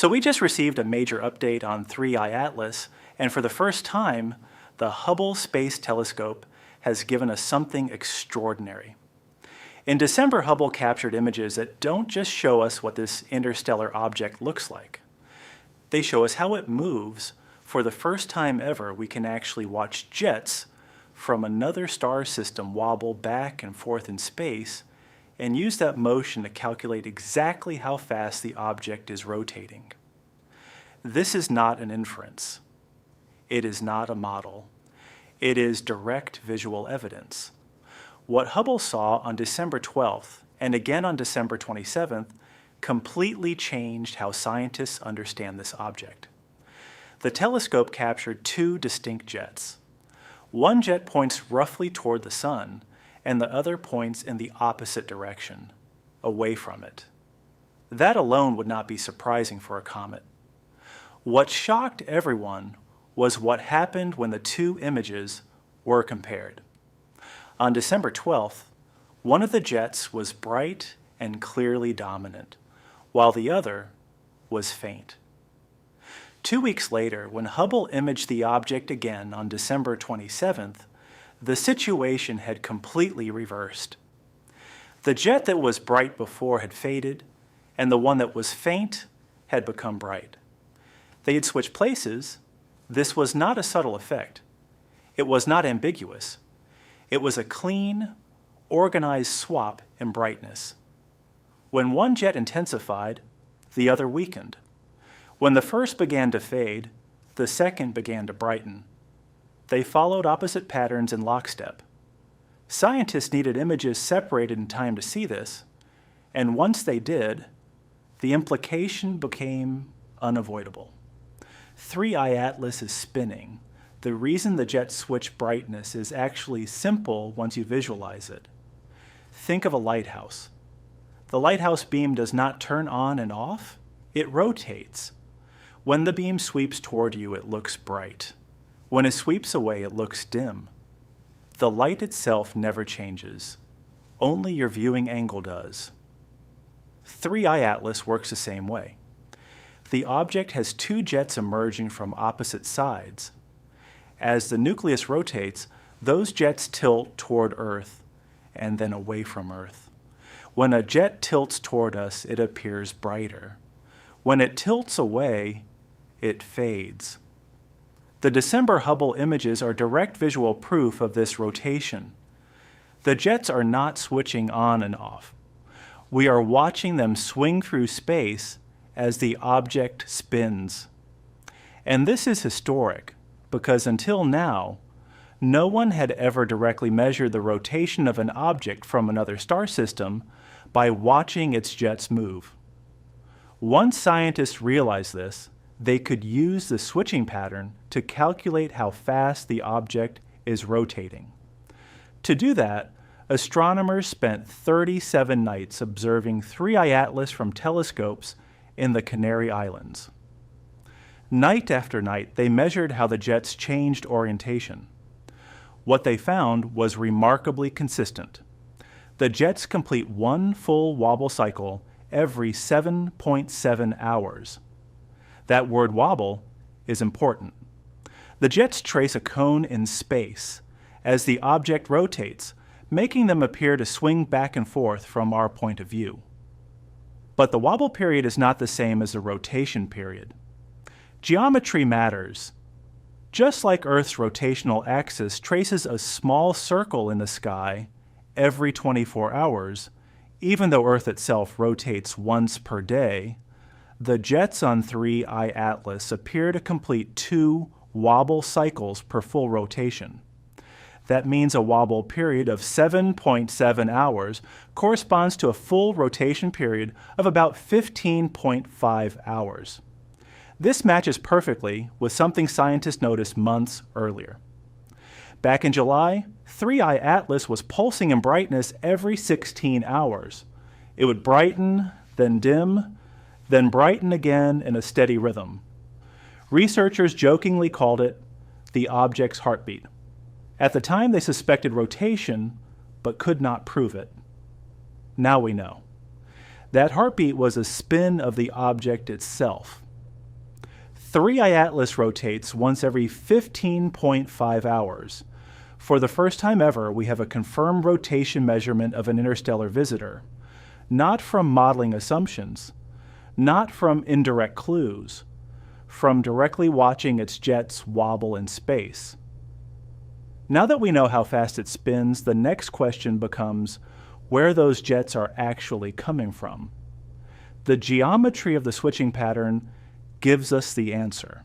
So we just received a major update on 3i Atlas, and for the first time, the Hubble Space Telescope has given us something extraordinary. In December, Hubble captured images that don't just show us what this interstellar object looks like. They show us how it moves. For the first time ever, we can actually watch jets from another star system wobble back and forth in space and use that motion to calculate exactly how fast the object is rotating. This is not an inference. It is not a model. It is direct visual evidence. What Hubble saw on December 12th and again on December 27th completely changed how scientists understand this object. The telescope captured two distinct jets. One jet points roughly toward the sun, and the other points in the opposite direction, away from it. That alone would not be surprising for a comet. What shocked everyone was what happened when the two images were compared. On December 12th, one of the jets was bright and clearly dominant, while the other was faint. 2 weeks later, when Hubble imaged the object again on December 27th, the situation had completely reversed. The jet that was bright before had faded, and the one that was faint had become bright. They had switched places. This was not a subtle effect. It was not ambiguous. It was a clean, organized swap in brightness. When one jet intensified, the other weakened. When the first began to fade, the second began to brighten. They followed opposite patterns in lockstep. Scientists needed images separated in time to see this, and once they did, the implication became unavoidable. 3i Atlas is spinning. The reason the jets switch brightness is actually simple once you visualize it. Think of a lighthouse. The lighthouse beam does not turn on and off, it rotates. When the beam sweeps toward you, it looks bright. When it sweeps away, it looks dim. The light itself never changes. Only your viewing angle does. 3i Atlas works the same way. The object has two jets emerging from opposite sides. As the nucleus rotates, those jets tilt toward Earth and then away from Earth. When a jet tilts toward us, it appears brighter. When it tilts away, it fades. The December Hubble images are direct visual proof of this rotation. The jets are not switching on and off. We are watching them swing through space as the object spins. And this is historic because until now, no one had ever directly measured the rotation of an object from another star system by watching its jets move. Once scientists realized this, they could use the switching pattern to calculate how fast the object is rotating. To do that, astronomers spent 37 nights observing 3i Atlas from telescopes in the Canary Islands. Night after night, they measured how the jets changed orientation. What they found was remarkably consistent. The jets complete one full wobble cycle every 7.7 hours. That word wobble is important. The jets trace a cone in space as the object rotates, making them appear to swing back and forth from our point of view. But the wobble period is not the same as the rotation period. Geometry matters. Just like Earth's rotational axis traces a small circle in the sky every 24 hours, even though Earth itself rotates once per day, the jets on 3i Atlas appear to complete 2 wobble cycles per full rotation. That means a wobble period of 7.7 hours corresponds to a full rotation period of about 15.5 hours. This matches perfectly with something scientists noticed months earlier. Back in July, 3i Atlas was pulsing in brightness every 16 hours. It would brighten, then dim, then brighten again in a steady rhythm. Researchers jokingly called it the object's heartbeat. At the time, they suspected rotation, but could not prove it. Now we know. That heartbeat was a spin of the object itself. 3I Atlas rotates once every 15.5 hours. For the first time ever, we have a confirmed rotation measurement of an interstellar visitor, not from modeling assumptions, not from indirect clues, from directly watching its jets wobble in space. Now that we know how fast it spins, the next question becomes where those jets are actually coming from. The geometry of the switching pattern gives us the answer.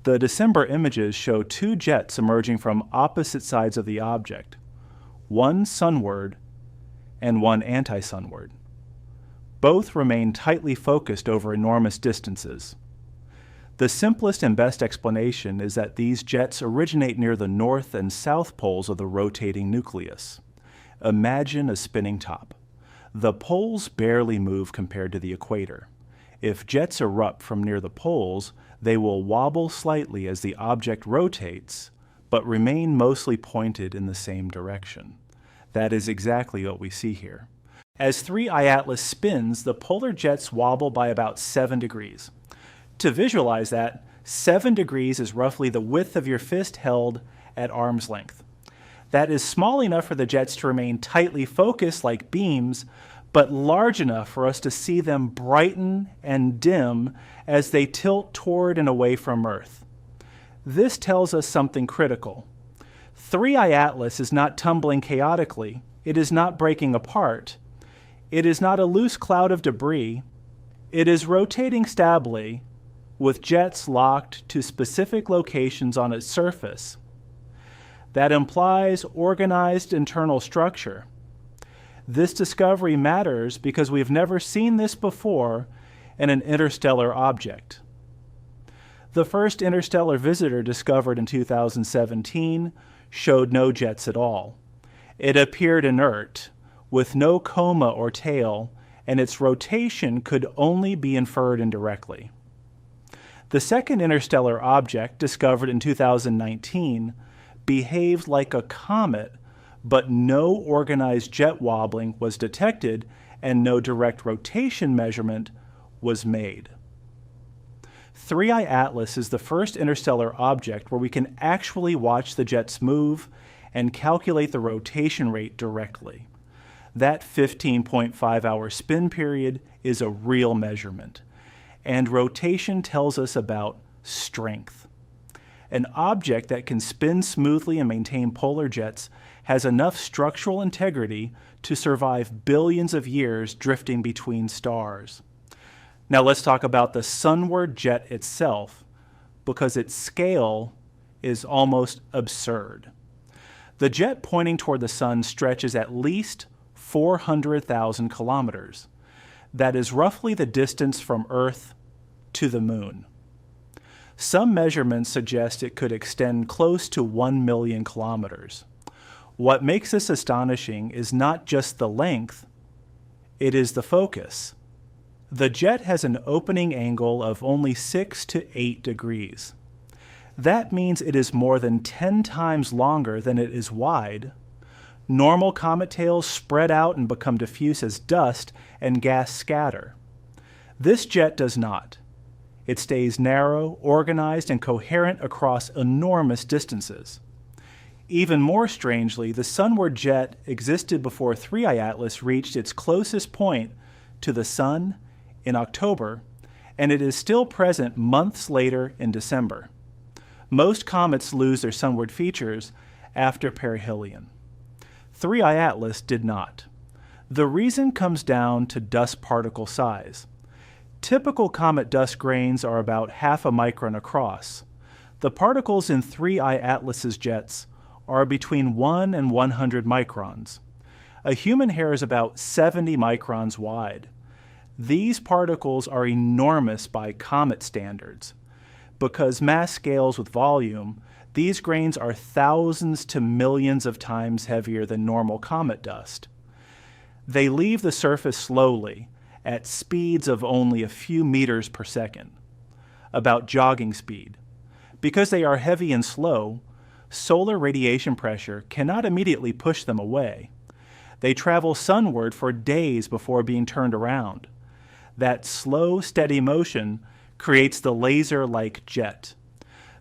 The December images show two jets emerging from opposite sides of the object, one sunward and one anti-sunward. Both remain tightly focused over enormous distances. The simplest and best explanation is that these jets originate near the north and south poles of the rotating nucleus. Imagine a spinning top. The poles barely move compared to the equator. If jets erupt from near the poles, they will wobble slightly as the object rotates, but remain mostly pointed in the same direction. That is exactly what we see here. As 3I Atlas spins, the polar jets wobble by about 7 degrees. To visualize that, 7 degrees is roughly the width of your fist held at arm's length. That is small enough for the jets to remain tightly focused like beams, but large enough for us to see them brighten and dim as they tilt toward and away from Earth. This tells us something critical. 3I Atlas is not tumbling chaotically. It is not breaking apart. It is not a loose cloud of debris. It is rotating stably, with jets locked to specific locations on its surface. That implies organized internal structure. This discovery matters because we've never seen this before in an interstellar object. The first interstellar visitor discovered in 2017 showed no jets at all. It appeared inert, with no coma or tail, and its rotation could only be inferred indirectly. The second interstellar object, discovered in 2019, behaved like a comet, but no organized jet wobbling was detected and no direct rotation measurement was made. 3I Atlas is the first interstellar object where we can actually watch the jets move and calculate the rotation rate directly. That 15.5-hour spin period is a real measurement, and rotation tells us about strength. An object that can spin smoothly and maintain polar jets has enough structural integrity to survive billions of years drifting between stars. Now let's talk about the sunward jet itself, because its scale is almost absurd. The jet pointing toward the sun stretches at least 400,000 kilometers. That is roughly the distance from Earth to the moon. Some measurements suggest it could extend close to 1 million kilometers. What makes this astonishing is not just the length, it is the focus. The jet has an opening angle of only 6 to 8 degrees. That means it is more than 10 times longer than it is wide. Normal comet tails spread out and become diffuse as dust and gas scatter. This jet does not. It stays narrow, organized, and coherent across enormous distances. Even more strangely, the sunward jet existed before 3I Atlas reached its closest point to the sun in October, and it is still present months later in December. Most comets lose their sunward features after perihelion. 3I Atlas did not. The reason comes down to dust particle size. Typical comet dust grains are about half a micron across. The particles in 3I Atlas's jets are between 1 and 100 microns. A human hair is about 70 microns wide. These particles are enormous by comet standards. Because mass scales with volume, these grains are thousands to millions of times heavier than normal comet dust. They leave the surface slowly, at speeds of only a few meters per second, about jogging speed. Because they are heavy and slow, solar radiation pressure cannot immediately push them away. They travel sunward for days before being turned around. That slow, steady motion creates the laser-like jet.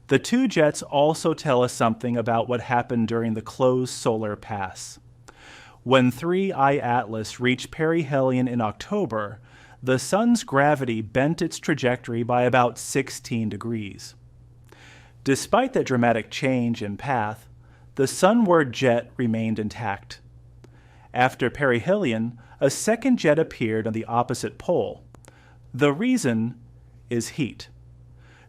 The two jets also tell us something about what happened during the closed solar pass. When 3I Atlas reached perihelion in October, the Sun's gravity bent its trajectory by about 16 degrees. Despite that dramatic change in path, the sunward jet remained intact. After perihelion, a second jet appeared on the opposite pole. The reason is heat.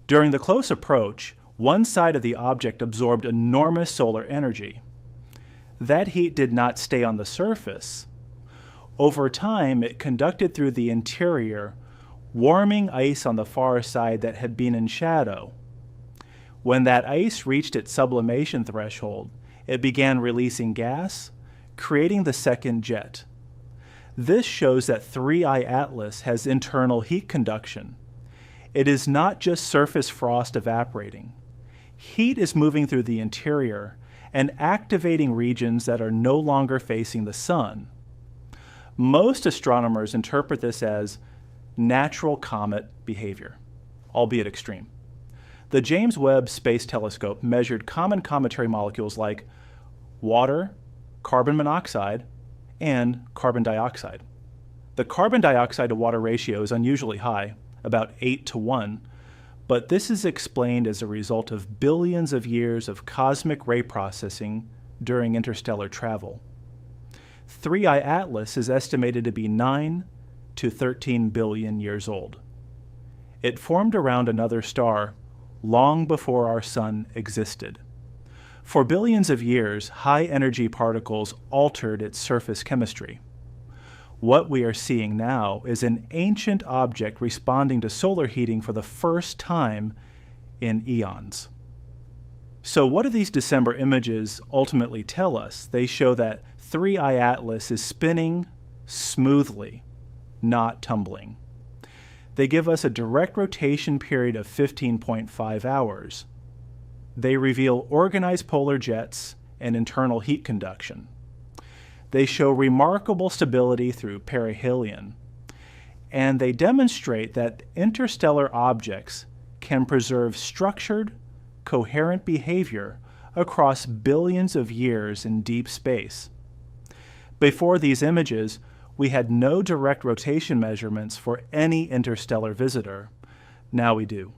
During the close approach, one side of the object absorbed enormous solar energy. That heat did not stay on the surface. Over time, it conducted through the interior, warming ice on the far side that had been in shadow. When that ice reached its sublimation threshold, it began releasing gas, creating the second jet. This shows that 3I Atlas has internal heat conduction. It is not just surface frost evaporating. Heat is moving through the interior and activating regions that are no longer facing the sun. Most astronomers interpret this as natural comet behavior, albeit extreme. The James Webb Space Telescope measured common cometary molecules like water, carbon monoxide, and carbon dioxide. The carbon dioxide to water ratio is unusually high, about 8:1, but this is explained as a result of billions of years of cosmic ray processing during interstellar travel. 3I Atlas is estimated to be 9 to 13 billion years old. It formed around another star long before our sun existed. For billions of years, high-energy particles altered its surface chemistry. What we are seeing now is an ancient object responding to solar heating for the first time in eons. So what do these December images ultimately tell us? They show that 3I Atlas is spinning smoothly, not tumbling. They give us a direct rotation period of 15.5 hours. They reveal organized polar jets and internal heat conduction. They show remarkable stability through perihelion. And they demonstrate that interstellar objects can preserve structured, coherent behavior across billions of years in deep space. Before these images, we had no direct rotation measurements for any interstellar visitor. Now we do.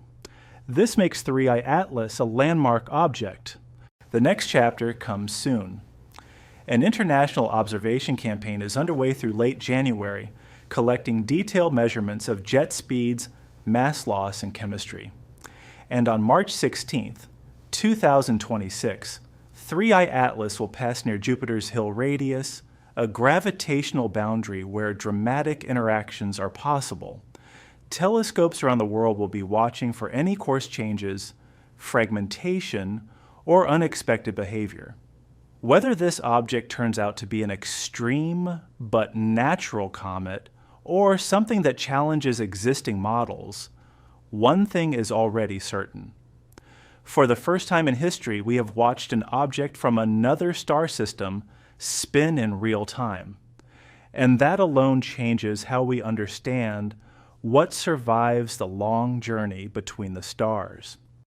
This makes 3I Atlas a landmark object. The next chapter comes soon. An international observation campaign is underway through late January, collecting detailed measurements of jet speeds, mass loss, and chemistry. And on March 16th, 2026, 3I Atlas will pass near Jupiter's Hill radius, a gravitational boundary where dramatic interactions are possible. Telescopes around the world will be watching for any course changes, fragmentation, or unexpected behavior. Whether this object turns out to be an extreme but natural comet or something that challenges existing models, one thing is already certain. For the first time in history, we have watched an object from another star system spin in real time. And that alone changes how we understand what survives the long journey between the stars.